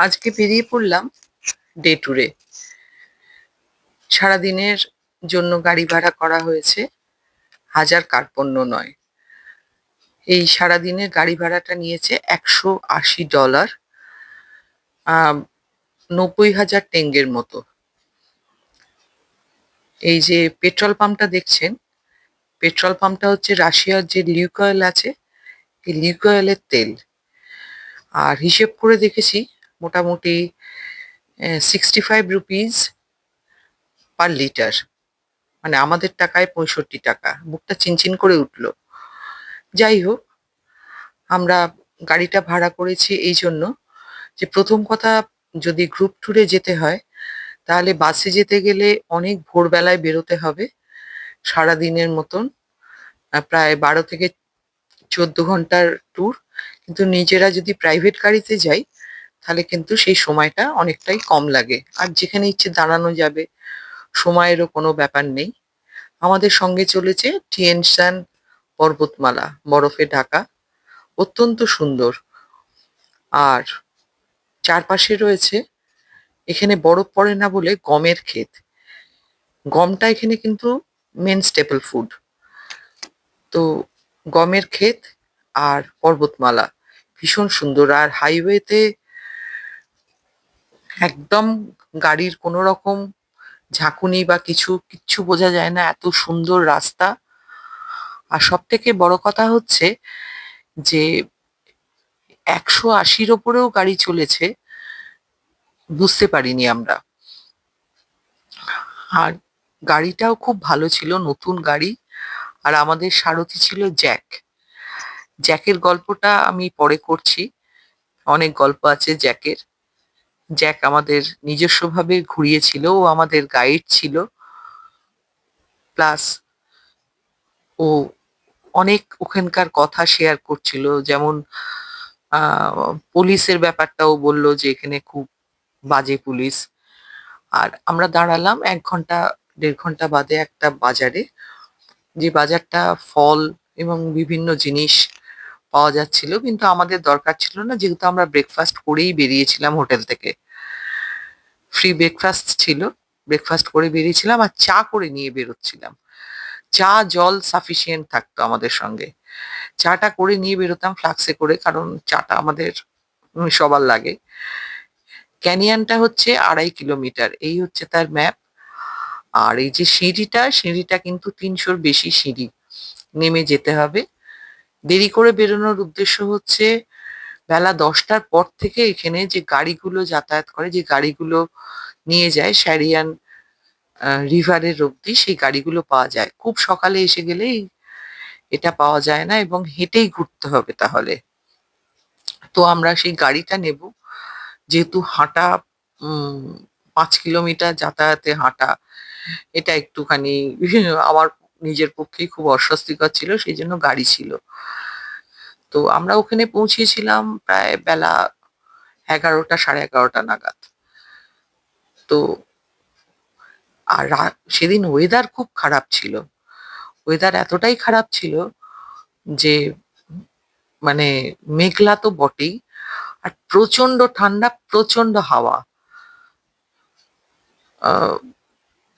আজকে বেরিয়ে পড়লাম ডে ট্যুরে। সারাদিনের জন্য গাড়ি ভাড়া করা হয়েছে, হাজার কার্পণ্য নয়। এই সারাদিনের গাড়ি ভাড়াটা নিয়েছে $180, 90,000 টেঙ্গের মতো। এই যে পেট্রোল পাম্পটা দেখছেন, পেট্রোল পাম্পটা হচ্ছে রাশিয়ার যে লিউকয়েল আছে, এই লিউকয়েলের তেল। আর হিসেব করে দেখেছি, মোটামুটি 65 রুপিস পার লিটার, মানে আমাদের টাকায় 65 টাকা। বুকটা চিনচিন করে উঠলো। যাই হোক, আমরা গাড়িটা ভাড়া করেছি এই জন্য যে, প্রথম কথা, যদি গ্রুপ ট্যুরে যেতে হয় তাহলে বাসে যেতে গেলে অনেক ভোরবেলায় বেরোতে হবে, সারাদিনের মতন। প্রায় 12 থেকে 14 ঘন্টার ট্যুর। কিন্তু নিজেরা যদি প্রাইভেট গাড়িতে যাই তাহলে কিন্তু সেই সময়টা অনেকটাই কম লাগে, আর যেখানে ইচ্ছে দাঁড়ানো যাবে, সময়েরও কোনো ব্যাপার নেই। আমাদের সঙ্গে চলেছে টিয়েনশান পর্বতমালা, বরফে ঢাকা, অত্যন্ত সুন্দর। আর চারপাশে রয়েছে, এখানে বরফ পড়ে না বলে, গমের ক্ষেত। গমটা এখানে কিন্তু মেন স্টেপল ফুড। তো গমের ক্ষেত আর পর্বতমালা ভীষণ সুন্দর। আর হাইওয়েতে একদম গাড়ির কোনো রকম ঝাঁকুনি বা কিচ্ছু বোঝা যায় না, এত সুন্দর রাস্তা। আর সব থেকে বড় কথা হচ্ছে যে 180-র ওপরেও গাড়ি চলেছে, বুঝতে পারিনি আমরা। আর গাড়িটাও খুব ভালো ছিল, নতুন গাড়ি। আর আমাদের সারথি ছিল জ্যাক। জ্যাকের গল্পটা আমি পরে করছি, অনেক গল্প আছে জ্যাকের। জ্যাক আমাদের নিজস্বভাবে ঘুরিয়েছিল, ও আমাদের গাইড ছিল। প্লাস ও অনেক ওখানকার কথা শেয়ার করছিল, যেমন পুলিশের ব্যাপারটাও বলল যে এখানে খুব বাজে পুলিশ। আর আমরা দাঁড়ালাম 1 ঘন্টা 1.5 ঘন্টা বাদে একটা বাজারে, যে বাজারটা ফল এবং বিভিন্ন জিনিস পাওয়া যাচ্ছিল, কিন্তু আমাদের দরকার ছিল না, যেহেতু আমরা ব্রেকফাস্ট করেই বেরিয়েছিলাম হোটেল থেকে। ফ্রি ব্রেকফাস্ট ছিল, ব্রেকফাস্ট করে বেরিয়েছিলাম আর চা করে নিয়ে বেরোচ্ছিলাম। চা জল সাফিসিয়েন্ট থাকতো আমাদের সঙ্গে। চাটা করে নিয়ে বেরোতাম ফ্লাক্সে করে, কারণ চাটা আমাদের সবার লাগে। ক্যানিয়নটা হচ্ছে 2.5 কিলোমিটার, এই হচ্ছে তার ম্যাপ। আর এই যে সিঁড়িটা কিন্তু 300-র বেশি সিঁড়ি নেমে যেতে হবে। দেরি করে বেরোনোর উদ্দেশ্য হচ্ছে, বেলা 10টার পর থেকে এখানে যে গাড়িগুলো যাতায়াত করে, যে গাড়িগুলো নিয়ে যায় শ্যারিয়ান রিভারের অব্দি, সেই গাড়িগুলো পাওয়া যায়। খুব সকালে এসে গেলেই এটা পাওয়া যায় না, এবং হেঁটেই ঘুরতে হবে তাহলে। তো আমরা সেই গাড়িটা নেব, যেহেতু হাঁটা 5 কিলোমিটার যাতায়াতে হাঁটা, এটা একটুখানি আমার নিজের পক্ষেই খুব অস্বস্তিকর ছিল, সেই জন্য গাড়ি ছিল। তো আমরা ওখানে পৌঁছেছিলাম প্রায় বেলা 11টা, 11:30 নাগাদ। তো আর সেদিন ওয়েদার খুব খারাপ ছিল। ওয়েদার এতটাই খারাপ ছিল যে, মানে মেঘলা তো বটেই, আর প্রচন্ড ঠান্ডা, প্রচন্ড হাওয়া।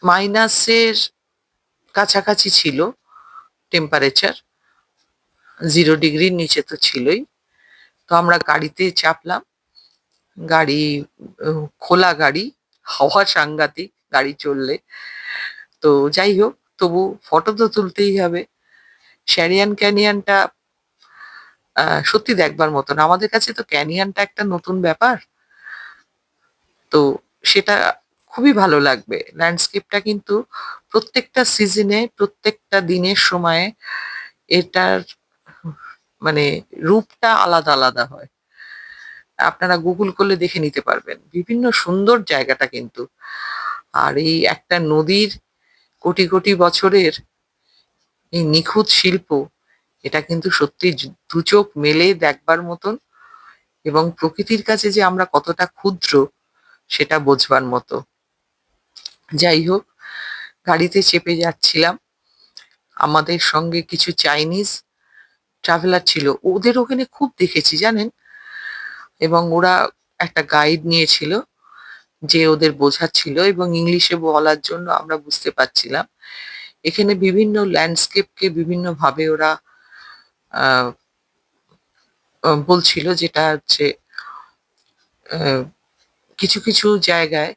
মাইনাসের কাছাকাছি ছিল টেম্পারেচার, 0 ডিগ্রির নিচে তো ছিলই। তো আমরা গাড়িতে চাপলাম। গাড়ি খোলা গাড়ি, হাওয়া সাংঘাতিক গাড়ি চললে। তো যাই হোক, তবু ফটো তো তুলতেই হবে। শ্যারিয়ান ক্যানিয়নটা সত্যি দেখবার মতন। আমাদের কাছে তো ক্যানিয়নটা একটা নতুন ব্যাপার। তো সেটা খুবই ভালো লাগবে। ল্যান্ডস্কেপটা কিন্তু প্রত্যেকটা সিজনে, প্রত্যেকটা দিনের সময়ে এটার মানে রূপটা আলাদা আলাদা হয়। আপনারা গুগল করলে দেখে নিতে পারবেন, বিভিন্ন সুন্দর জায়গাটা কিন্তু। আর এই একটা নদীর কোটি কোটি বছরের এই নিখুঁত শিল্প, এটা কিন্তু সত্যি দু চোখ মেলে দেখবার মতন, এবং প্রকৃতির কাছে যে আমরা কতটা ক্ষুদ্র সেটা বোঝবার মতো। যাই হোক, গাড়িতে চেপে যাচ্ছিলাম। আমাদের সঙ্গে কিছু চাইনিজ ট্রাভেলার ছিল, ওদের ওখানে খুব দেখেছি জানেন। এবং ওরা একটা গাইড নিয়েছিল, যে ওদের বোঝাচ্ছিল এবং ইংলিশে বলার জন্য আমরা বুঝতে পারছিলাম। এখানে বিভিন্ন ল্যান্ডস্কেপকে বিভিন্ন ভাবে ওরা আহ, বলছিল, যেটা হচ্ছে আহ, কিছু কিছু জায়গায়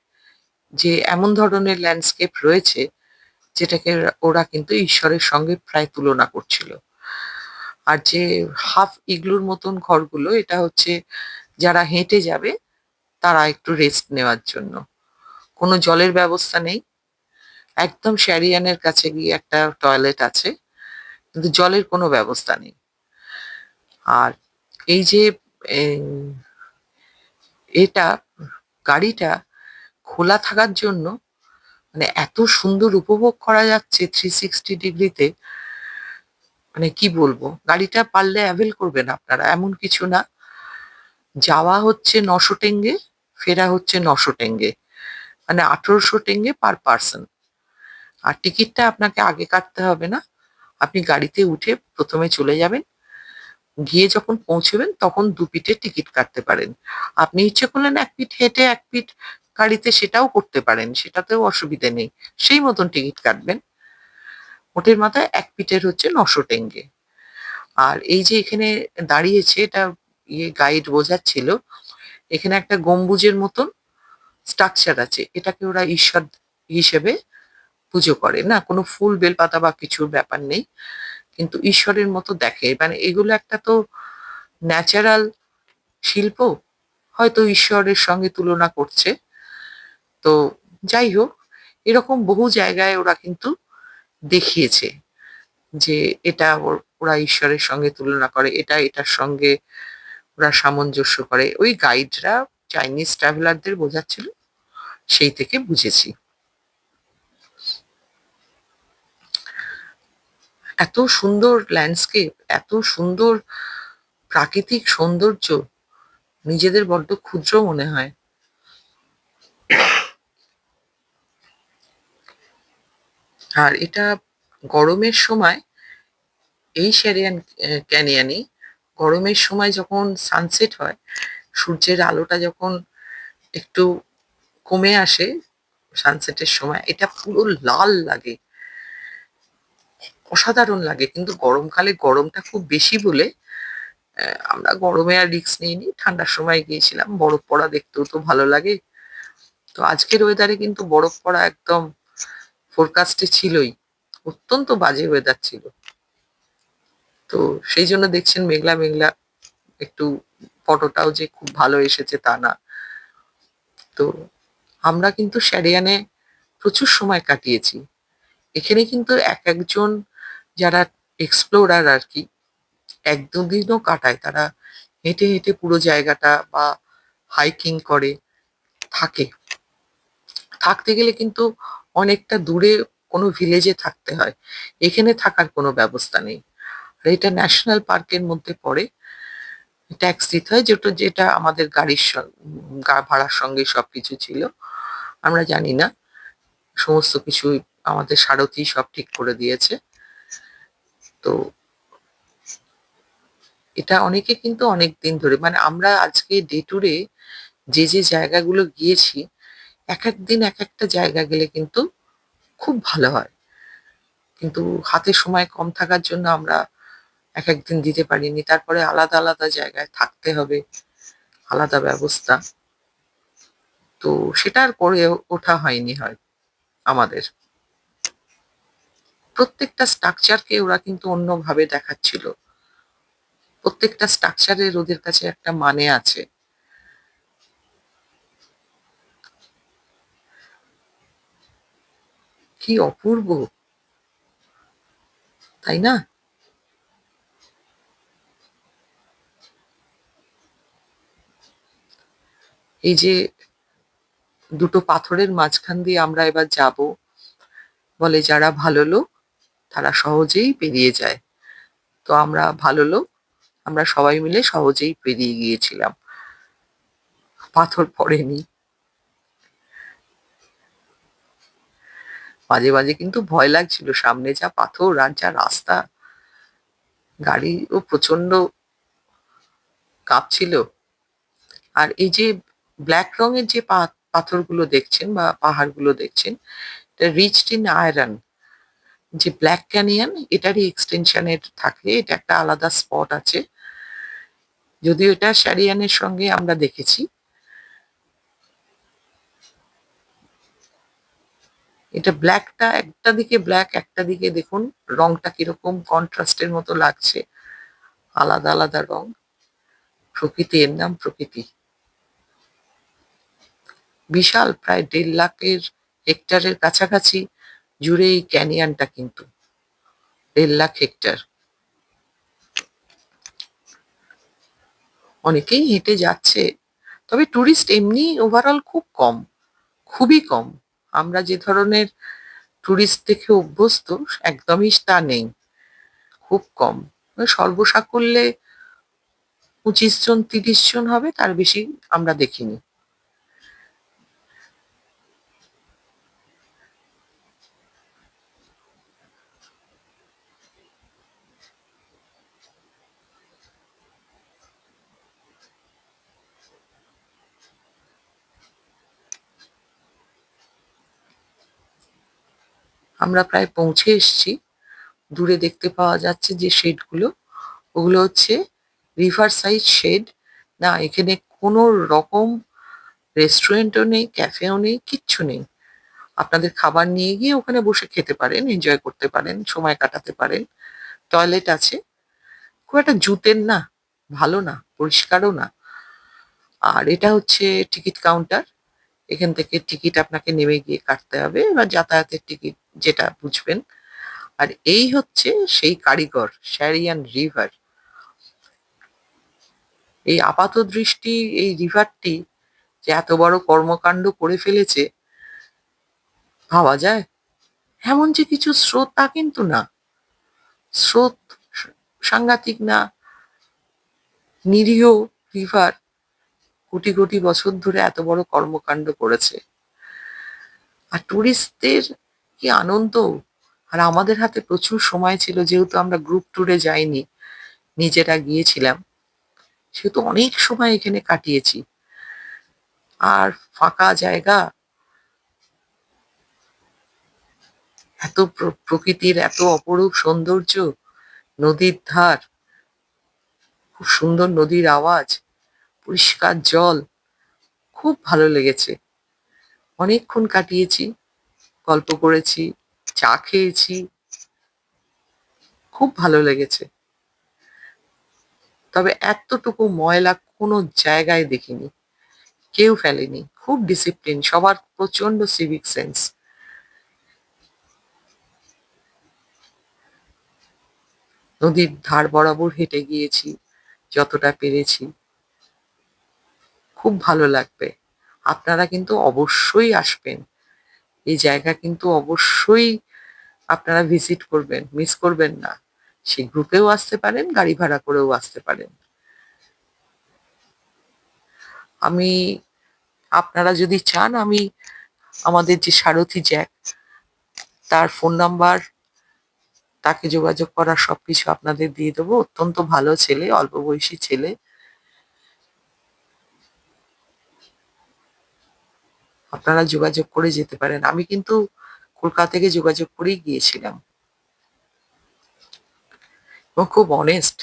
যে এমন ধরনের ল্যান্ডস্কেপ রয়েছে যেটাকে ওরা কিন্তু ঈশ্বরের সঙ্গে প্রায় তুলনা করছিল। আর যে হাফ ইগলুর মতন ঘরগুলো, এটা হচ্ছে যারা হেঁটে যাবে তারা একটু রেস্ট নেওয়ার জন্য। কোনো জলের ব্যবস্থা নেই, একদম শ্যারিয়ানের কাছে গিয়ে একটা টয়লেট আছে, কিন্তু জলের কোনো ব্যবস্থা নেই। আর এই যে উম, এটা গাড়িটা খোলা থাকার জন্য মানে এত সুন্দর উপভোগ করা যাচ্ছে 360 ডিগ্রিতে, মানে কি বলবো। গাড়িটা পারলে অ্যাভেল করবেন আপনারা, এমন কিছু না। যাওয়া হচ্ছে 900 টেঙ্গে, ফেরা হচ্ছে 900 টেঙ্গে, মানে 1800 টেঙ্গে পার পার্সন। আর টিকিটটা আপনাকে আগে কাটতে হবে না, আপনি গাড়িতে উঠে প্রথমে চলে যাবেন, গিয়ে যখন পৌঁছবেন তখন 2 পিঠে টিকিট কাটতে পারেন। আপনি ইচ্ছে করলেন 1 পিঠ হেঁটে 1 পিঠ গাড়িতে, সেটাও করতে পারেন, সেটাতেও অসুবিধে নেই, সেই মতন টিকিট কাটবেন। ওটের মাথায় 1 পিঠের হচ্ছে 900 টেঙ্গে। আর এই যে এখানে দাঁড়িয়েছে, এটা গাইড বোঝাচ্ছিল, এখানে একটা গম্বুজের মতন স্ট্রাকচার আছে, এটাকে ওরা ঈশ্বর হিসেবে পুজো করে। না কোনো ফুল বেলপাতা বা কিছুর ব্যাপার নেই, কিন্তু ঈশ্বরের মতো দেখে, মানে এগুলো একটা তো ন্যাচারাল শিল্প, হয়তো ঈশ্বরের সঙ্গে তুলনা করছে। তো যাই হোক, এরকম বহু জায়গায় ওরা কিন্তু দেখিয়েছে যে এটা ওরা ঈশ্বরের সঙ্গে তুলনা করে, এটা এটার সঙ্গে ওরা সামঞ্জস্য করে। ওই গাইডরা চাইনিজ ট্রাভেলারদের বোঝাচ্ছিল, সেই থেকে বুঝেছি। এত সুন্দর ল্যান্ডস্কেপ, এত সুন্দর প্রাকৃতিক সৌন্দর্য, নিজেদের বড্ড ক্ষুদ্র মনে হয়। আর এটা গরমের সময়, এই শ্যারিয়ান ক্যানিয়নে গরমের সময় যখন সানসেট হয়, সূর্যের আলোটা যখন একটু কমে আসে সানসেটের সময়, এটা পুরো লাল লাগে, অসাধারণ লাগে। কিন্তু গরমকালে গরমটা খুব বেশি বলে আমরা গরমে আর রিস্ক নিইনি, ঠান্ডার সময় গিয়েছিলাম। বরফ পড়া দেখতেও তো ভালো লাগে। তো আজকের ওয়েদারে কিন্তু বরফ পড়া একদম ফোরকাস্টে ছিলই, অত্যন্ত বাজে ওয়েদার ছিল। তো সেই জন্য দেখছেন মেঘলা মেঘলা, একটু ফটোটাও যে খুব ভালো এসেছে তা না। তো আমরা কিন্তু শ্যারিয়ানে প্রচুর সময় কাটিয়েছি। এখানে কিন্তু এক একজন যারা এক্সপ্লোরার আর কি, 1-2 দিনও কাটায় তারা, হেঁটে হেঁটে পুরো জায়গাটা, বা হাইকিং করে থাকে। থাকতে গেলে কিন্তু অনেকটা দূরে কোনো ভিলেজে থাকতে হয়, এখানে থাকার কোনো ব্যবস্থা নেই। আর এটা ন্যাশনাল পার্কের মধ্যে পড়ে, ট্যাক্স দিতে হয়, যেটা যেটা আমাদের গাড়ির ভাড়ার সঙ্গে সবকিছু ছিল। আমরা জানি না, সমস্ত কিছুই আমাদের সারথি সব ঠিক করে দিয়েছে। তো এটা অনেকে কিন্তু অনেক দিন ধরে, মানে আমরা আজকে ডে টু ডে যে যে জায়গাগুলো গিয়েছি, এক এক দিন এক একটা জায়গা গেলে কিন্তু খুব ভালো হয়। কিন্তু হাতে সময় কম থাকার জন্য আমরা এক এক দিন দিতে পারিনি, তারপরে আলাদা আলাদা জায়গায় থাকতে হবে, আলাদা ব্যবস্থা। তো সেটা আর করে ওঠা হয়নি হয় আমাদের। প্রত্যেকটা স্ট্রাকচারকে ওরা কিন্তু অন্যভাবে দেখাচ্ছিল, প্রত্যেকটা স্ট্রাকচারের ওদের কাছে একটা মানে আছে। কি অপূর্ব, তাই না? এই যে দুটো পাথরের মাঝখান দিয়ে আমরা এবার যাব, বলে যারা ভালো লোক তারা সহজেই পেরিয়ে যায়। তো আমরা ভালো লোক, আমরা সবাই মিলে সহজেই পেরিয়ে গিয়েছিলাম, পাথর পড়েনি। মাঝে মাঝে কিন্তু ভয় লাগছিল, সামনে যা পাথর আর যা রাস্তা, গাড়িও প্রচন্ড কাঁপছিল। আর এই যে ব্ল্যাক রঙের যে পাথরগুলো দেখছেন বা পাহাড়গুলো দেখছেন, এটা রিচড ইন আয়রন। যে ব্ল্যাক ক্যানিয়ন এটারই এক্সটেনশনের থাকে, এটা একটা আলাদা স্পট আছে, যদিও এটা শ্যারিয়ানের সঙ্গে আমরা দেখেছি। এটা ব্ল্যাকটা একটা দিকে ব্ল্যাক, একটা দিকে দেখুন রংটা কিরকম কন্ট্রাস্টের মতো লাগছে, আলাদা আলাদা রং। প্রকৃতি, এর নাম প্রকৃতি। বিশাল, প্রায় 1.5 লাখের হেক্টরের কাছাকাছি জুড়ে এই ক্যানিয়নটা, কিন্তু 1.5 লাখ হেক্টর। অনেকেই হেঁটে যাচ্ছে, তবে টুরিস্ট এমনি ওভারঅল খুব কম, খুবই কম। আমরা যে ধরনের টুরিস্ট দেখে অভ্যস্ত, একদমই তা নেই, খুব কম। সর্বসাকুল্যে 25 জন 30 জন হবে, তার বেশি আমরা দেখিনি। আমরা প্রায় পৌঁছে এসেছি। দূরে দেখতে পাওয়া যাচ্ছে যে শেডগুলো, ওগুলো হচ্ছে রিভার সাইড শেড। না, এখানে কোনো রকম রেস্টুরেন্টও নেই, ক্যাফেও নেই, কিচ্ছু নেই। আপনাদের খাবার নিয়ে গিয়ে ওখানে বসে খেতে পারেন, এনজয় করতে পারেন, সময় কাটাতে পারেন। টয়লেট আছে, খুব একটা জুতের না, ভালো না, পরিষ্কারও না। আর এটা হচ্ছে টিকিট কাউন্টার, এখান থেকে টিকিট আপনাকে নেমে গিয়ে কাটতে হবে, এবার যাতায়াতের টিকিট যেটা বুঝবেন। আর এই হচ্ছে সেই কারিগর, শ্যারিয়ান রিভার। এই আপাত দৃষ্টি এই রিভারটি যে এত বড় কর্মকাণ্ড করে ফেলেছে, ভাবা যায়? এমন যে কিছু স্রোত, তা কিন্তু না। স্রোত সাংঘাতিক না, নিরীহ রিভার কোটি কোটি বছর ধরে এত বড় কর্মকাণ্ড করেছে। আর টুরিস্টদের কি আনন্দ! আর আমাদের হাতে প্রচুর সময় ছিল, যেহেতু আমরা গ্রুপ ট্যুরে যাইনি, নিজেরা গিয়েছিলাম, সেহেতু অনেক সময় এখানে কাটিয়েছি। আর ফাঁকা জায়গা, এত প্রকৃতির এত অপরূপ সৌন্দর্য, নদীর ধার, খুব সুন্দর নদীর আওয়াজ, পরিষ্কার জল, খুব ভালো লেগেছে। অনেকক্ষণ কাটিয়েছি, গল্প করেছি, চা খেয়েছি, খুব ভালো লেগেছে। তবে এতটুকু ময়লা কোনো জায়গায় দেখিনি, কেউ ফেলেনি, খুব ডিসিপ্লিন, সবার প্রচন্ড সিভিক সেন্স। নদীর ধার বরাবর হেঁটে গিয়েছি যতটা পেরেছি, খুব ভালো লাগবে। আপনারা কিন্তু অবশ্যই আসবেন, এই জায়গা কিন্তু অবশ্যই আপনারা ভিজিট করবেন, মিস করবেন না। সেই গ্রুপেও আসতে পারেন, গাড়ি ভাড়া করেও আসতে পারেন। আমি, আপনারা যদি চান, আমি আমাদের যে সারথি জ্যাক, তার ফোন নাম্বার, তাকে যোগাযোগ করার সবকিছু আপনাদের দিয়ে দেবো। অত্যন্ত ভালো ছেলে, অল্প বয়সী ছেলে। আপনারা যোগাযোগ করে যেতে পারেন। আমি কিন্তু কলকাতা থেকে যোগাযোগ করেই গিয়েছিলাম, এবং খুব অনেস্ট।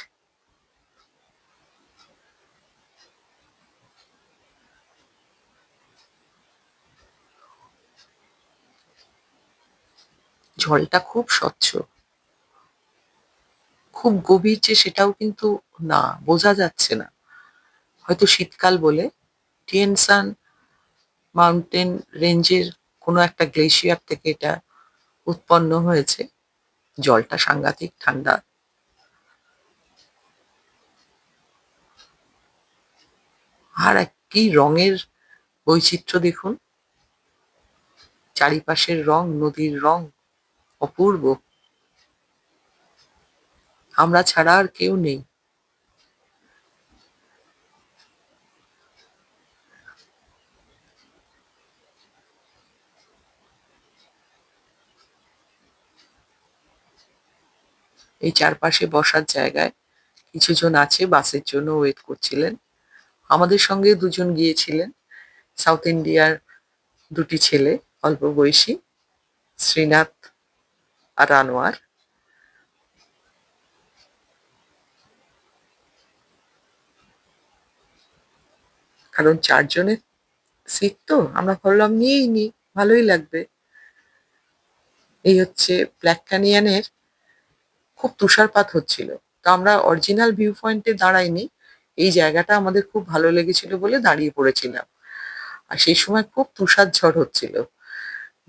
জলটা খুব স্বচ্ছ, খুব গভীর যে সেটাও কিন্তু না, বোঝা যাচ্ছে না। হয়তো শীতকাল বলে। টিয়েনসান মাউন্টেন রেঞ্জের কোনো একটা গ্লেশিয়ার থেকে এটা উৎপন্ন হয়েছে। জলটা সাংঘাতিক ঠান্ডা। আর কি রঙের বৈচিত্র্য দেখুন, চারিপাশের রং, নদীর রং, অপূর্ব। আমরা ছাড়া আর কেউ নেই। এই চারপাশে বসার জায়গায় কিছু জন আছে, বাসের জন্য ওয়েট করছিলেন। আমাদের সঙ্গে দুজন গিয়েছিলেন, সাউথ ইন্ডিয়ার দুটি ছেলে, অল্প বয়সী, শ্রীনাথ আর আনোয়ার। কারণ 4 জনের সিট তো আমরা ভাবলাম নিয়েই নি, ভালোই লাগবে। এই হচ্ছে ব্ল্যাক ক্যানিয়নের খুব তুষারপাত হচ্ছিল। তো আমরা অরিজিনাল ভিউ পয়েন্টে দাঁড়াইনি, এই জায়গাটা আমাদের খুব ভালো লেগেছিল বলে দাঁড়িয়ে পড়েছিলাম। আর সেই সময় খুব তুষার ঝড় হচ্ছিল।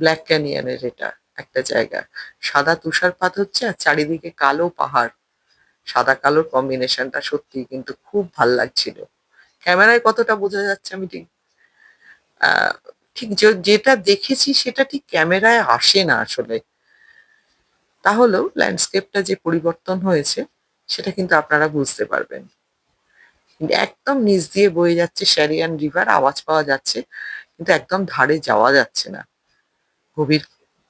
ব্ল্যাক ক্যানিয়নের এটা একটা জায়গা, সাদা তুষারপাত হচ্ছে আর চারিদিকে কালো পাহাড়। সাদা কালোর কম্বিনেশনটা সত্যি কিন্তু খুব ভাল লাগছিল। ক্যামেরায় কতটা বোঝা যাচ্ছে আমি ঠিক আহ, ঠিক যেটা দেখেছি সেটা ঠিক ক্যামেরায় আসে না আসলে। তাহলেও ল্যান্ডস্কেপটা যে পরিবর্তন হয়েছে সেটা কিন্তু আপনারা বুঝতে পারবেন। একদম নিচ দিয়ে বয়ে যাচ্ছে শ্যারিয়ান রিভার, আওয়াজ পাওয়া যাচ্ছে কিন্তু একদম ধারে যাওয়া যাচ্ছে না। গভীর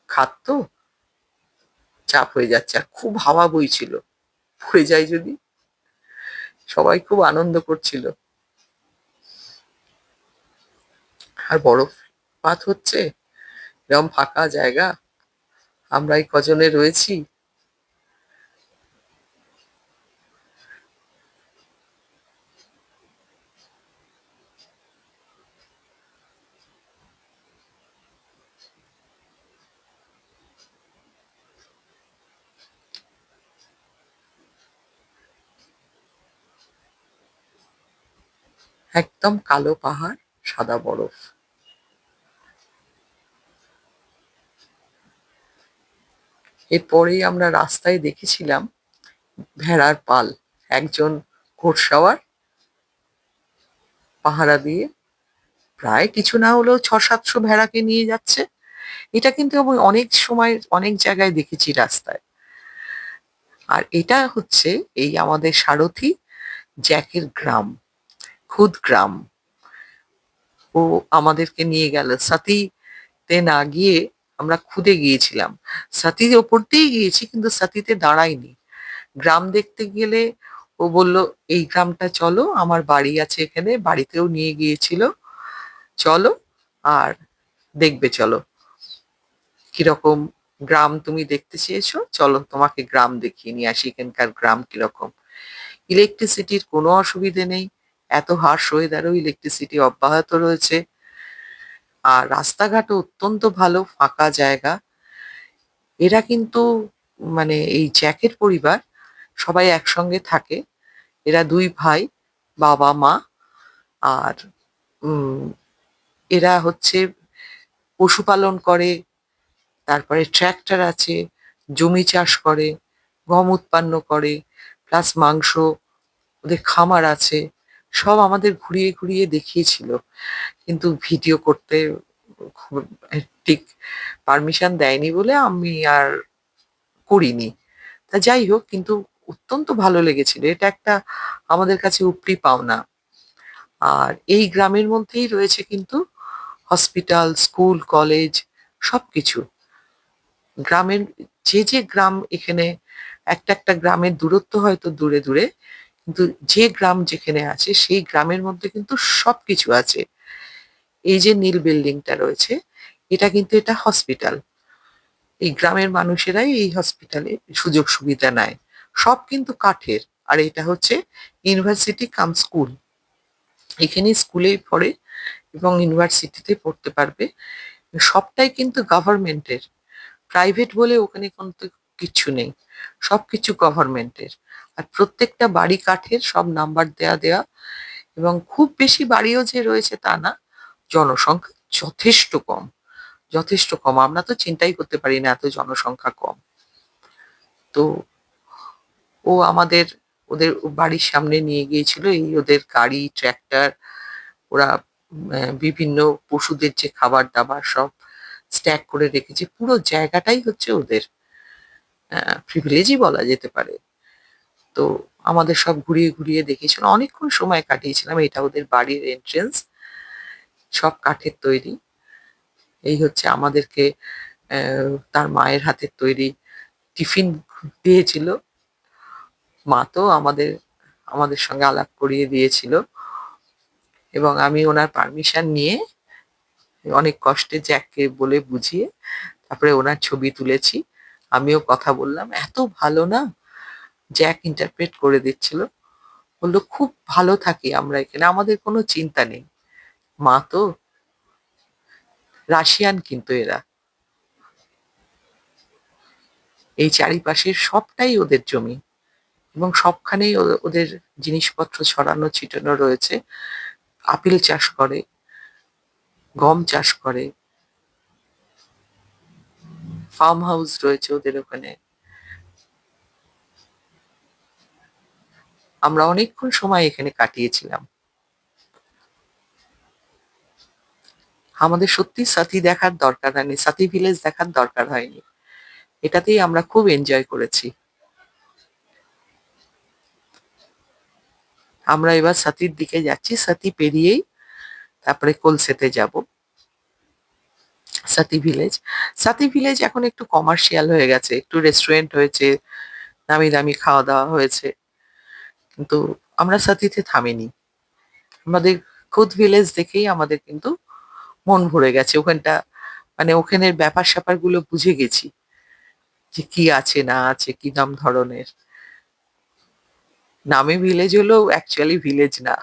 খাত তো, চাপ হয়ে যাচ্ছে আর খুব হাওয়া বইছিল, পড়ে যায় যদি। সবাই খুব আনন্দ করছিল আর বরফপাত হচ্ছে, এরকম ফাঁকা জায়গা, আমরা এই কজনে রয়েছি। একদম কালো পাহাড়, সাদা বরফ। এরপরেই আমরা রাস্তায় দেখেছিলাম ভেড়ার পাল, একজন ঘোড়সাওয়ার পাহারা দিয়ে প্রায় কিছু না হলেও 600-700 ভেড়াকে নিয়ে যাচ্ছে। এটা কিন্তু আমি অনেক সময় অনেক জায়গায় দেখেছি রাস্তায়। আর এটা হচ্ছে এই আমাদের সারথি জ্যাকের গ্রাম, খুদ গ্রাম। ও আমাদেরকে নিয়ে গেল সাথীতে না গিয়ে, আমরা খুদে গিয়েছিলাম। সাথীর ওপর দিয়েই গিয়েছি কিন্তু সাথীতে দাঁড়াইনি। গ্রাম দেখতে গেলে ও বলল এই গ্রামটা চলো, আমার বাড়ি আছে এখানে, বাড়িতেও নিয়ে গিয়েছিল, চলো আর দেখবে চলো কিরকম গ্রাম তুমি দেখতে চেয়েছো, চলো তোমাকে গ্রাম দেখিয়ে নিয়ে আসি, এখানকার গ্রাম কিরকম। ইলেকট্রিসিটির কোনো অসুবিধে নেই, এত হার্শ ওয়েদারও ইলেকট্রিসিটি অব্যাহত রয়েছে। আর রাস্তাঘাটও অত্যন্ত ভালো, ফাঁকা জায়গা। এরা কিন্তু মানে এই জ্যাকের পরিবার সবাই একসঙ্গে থাকে। এরা 2 ভাই, বাবা মা। আর উম এরা হচ্ছে পশুপালন করে, তারপরে ট্র্যাক্টর আছে, জমি চাষ করে, গম উৎপন্ন করে, প্লাস মাংস, ওদের খামার আছে। সব আমাদের ঘুরিয়ে ঘুরিয়ে দেখিয়েছিল, কিন্তু ভিডিও করতে খুব ঠিক পারমিশন দেয়নি বলে আমি আর করিনি। তা যাই হোক, কিন্তু অত্যন্ত ভালো লেগেছিল, এটা একটা আমাদের কাছে উপরি পাওনা। আর এই গ্রামের মধ্যেই রয়েছে কিন্তু হসপিটাল, স্কুল, কলেজ, সবকিছু। গ্রামের যে গ্রাম এখানে, একটা একটা গ্রামের দূরত্ব হয়তো দূরে দূরে, কিন্তু যে গ্রাম যেখানে আছে সেই গ্রামের মধ্যে কিন্তু সবকিছু আছে। এই যে নীল বিল্ডিংটা রয়েছে, এটা কিন্তু এটা হসপিটাল। এই গ্রামের মানুষেরাই এই হসপিটালে সুযোগ সুবিধা নেয়। সব কিন্তু কাঠের। আর এটা হচ্ছে ইউনিভার্সিটি কাম স্কুল। এখানে স্কুলেই পড়ে এবং ইউনিভার্সিটিতে পড়তে পারবে। সবটাই কিন্তু গভর্নমেন্টের, প্রাইভেট বলে ওখানে কিন্তু কিচ্ছু নেই, সবকিছু গভর্নমেন্টের। আর প্রত্যেকটা বাড়ি কাঠের, সব নাম্বার দেয়া দেয়া। এবং খুব বেশি বাড়িও যে রয়েছে তা না, জনসংখ্যা যথেষ্ট কম, যথেষ্ট কম। আমরা তো চিন্তাই করতে পারি না এত জনসংখ্যা কম। তো ও আমাদের ওদের বাড়ির সামনে নিয়ে গিয়েছিল, এই ওদের গাড়ি, ট্র্যাক্টর, ওরা বিভিন্ন পশুদের যে খাবার দাবার সব স্ট্যাক করে রেখেছে, পুরো জায়গাটাই হচ্ছে ওদের প্রিভিলেজই বলা যেতে পারে। তো আমাদের সব ঘুরিয়ে ঘুরিয়ে দেখিয়েছিল, অনেকক্ষণ সময় কাটিয়েছিলাম। এটা ওদের বাড়ির এন্ট্রেন্স, সব কাঠের তৈরি। এই হচ্ছে আমাদেরকে তার মায়ের হাতের তৈরি টিফিন দিয়েছিল। মা তো আমাদের আমাদের সঙ্গে আলাপ করিয়ে দিয়েছিল এবং আমি ওনার পারমিশন নিয়ে অনেক কষ্টে জ্যাককে বলে বুঝিয়ে তারপরে ওনার ছবি তুলেছি। আমিও কথা বললাম, এত ভালো না, জ্যাক ইন্টারপ্রেট করে দিচ্ছিল। বললো খুব ভালো থাকি আমরা এখানে, আমাদের কোনো চিন্তা নেই। মা তো রাশিয়ান, কিন্তু এরা এই চারিপাশের সবটাই ওদের জমি এবং সবখানেই ওদের জিনিসপত্র ছড়ানো ছিটানো রয়েছে। আপেল চাষ করে, গম চাষ করে, ফার্ম হাউস রয়েছে ওদের ওখানে। আমরা অনেকক্ষণ সময় এখানে কাটিয়েছিলাম। আমাদের সত্যি সাথী দেখার দরকার হয়নি, সাথী ভিলেজ দেখার দরকার হয়নি, এটাতেই আমরা খুব এনজয় করেছি। আমরা এবার সাথীর দিকে যাচ্ছি, সাথী পেরিয়েই তারপরে কলসেতে যাব। সাথী ভিলেজ, সাথী ভিলেজ এখন একটু কমার্শিয়াল হয়ে গেছে, একটু রেস্টুরেন্ট হয়েছে, নামি দামি খাওয়া দাওয়া হয়েছে, কিন্তু আমরা সাথীতে থামিনি। আমাদের খুদ ভিলেজ দেখেই আমাদের কিন্তু মন ভরে গেছে। ওখানটা মানে ওখানের ব্যাপার স্যাপার গুলো বুঝে গেছি যে কি আছে না আছে, কি নাম ধরনের। নামে ভিলেজ হলেও অ্যাকচুয়ালি ভিলেজ না।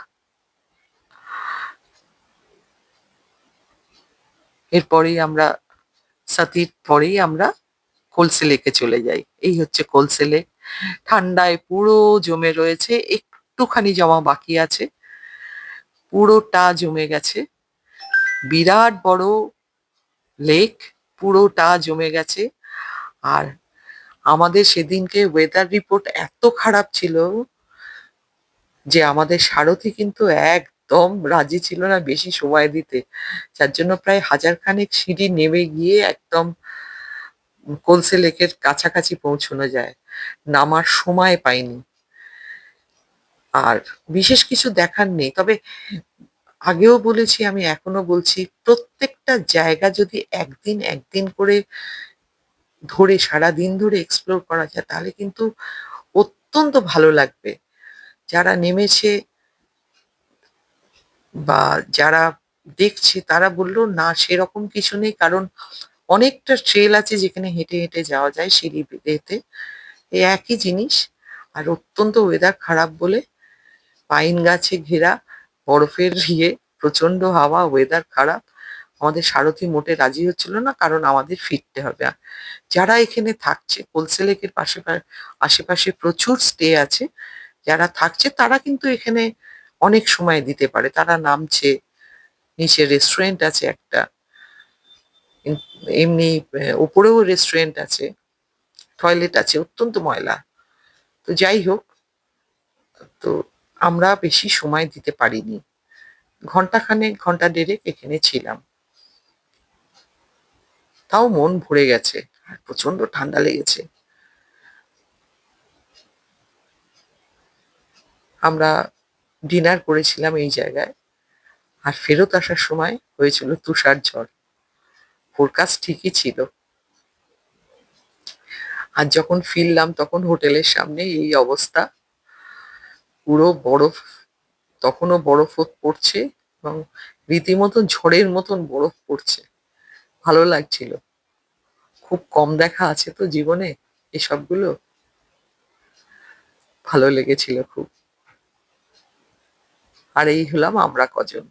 এরপরেই আমরা সাথীর পরেই আমরা কোলসে লেকে চলে যাই। এই হচ্ছে কোলসে লেক, ঠান্ডায় পুরো জমে রয়েছে, একটুখানি জমা বাকি আছে, পুরোটা জমে গেছে। বিরাট বড় লেক, পুরোটা জমে গেছে। আর আমাদের সেদিনকে ওয়েদার রিপোর্ট এত খারাপ ছিল যে আমাদের সারথি কিন্তু একদম রাজি ছিল না বেশি সময় দিতে, যার জন্য প্রায় 1000 খানেক সিঁড়ি নেমে গিয়ে একদম কোলসে লেকের কাছাকাছি পৌঁছানো যায়, নামার সময় পাইনি। আর বিশেষ কিছু দেখার নেই, তবে আগেও বলেছি, আমি এখনো বলছি, প্রত্যেকটা জায়গা যদি একদিন একদিন করে ধরে সারাদিন ধরে এক্সপ্লোর করা যায় তাহলে কিন্তু অত্যন্ত ভালো লাগবে। যারা নেমেছে বা যারা দেখছে তারা বললো না সেরকম কিছু নেই, কারণ অনেকটা ট্রেল আছে যেখানে হেঁটে হেঁটে যাওয়া যায় সিঁড়ি বেঁধে, এই একই জিনিস। আর অত্যন্ত ওয়েদার খারাপ বলে, পাইন গাছে ঘেরা, বরফের প্রচন্ড হাওয়া, ওয়েদার খারাপ, আমাদের সারথি মোটে রাজি হচ্ছিল না, কারণ আমাদের ফিরতে হবে। যারা এখানে থাকছে কোলসে লেকের আশেপাশে প্রচুর স্টে আছে, যারা থাকছে তারা কিন্তু এখানে অনেক সময় দিতে পারে, তারা নামছে, নিচে রেস্টুরেন্ট আছে একটা, এমনি ওপরেও রেস্টুরেন্ট আছে, টয়লেট আছে, অত্যন্ত ময়লা। তো যাই হোক, তো আমরা বেশি সময় দিতে পারিনি, ঘন্টাখানেক ঘন্টা দেড়েক এখানে ছিলাম, তাও মন ভরে গেছে। আর প্রচন্ড ঠান্ডা লেগেছে। আমরা ডিনার করেছিলাম এই জায়গায়, আর ফেরত আসার সময় হয়েছিল তুষার ঝড়, ফোরকাস্ট ঠিকই ছিল। আর যখন ফিরলাম তখন হোটেলের সামনে এই অবস্থা, পুরো বরফ, তখনও বরফ পড়ছে এবং রীতিমতো ঝড়ের মতন বরফ পড়ছে। ভালো লাগছিল, খুব কম দেখা আছে তো জীবনে এসবগুলো, ভালো লেগেছিল খুব। আর এই হলাম আমরা কজন।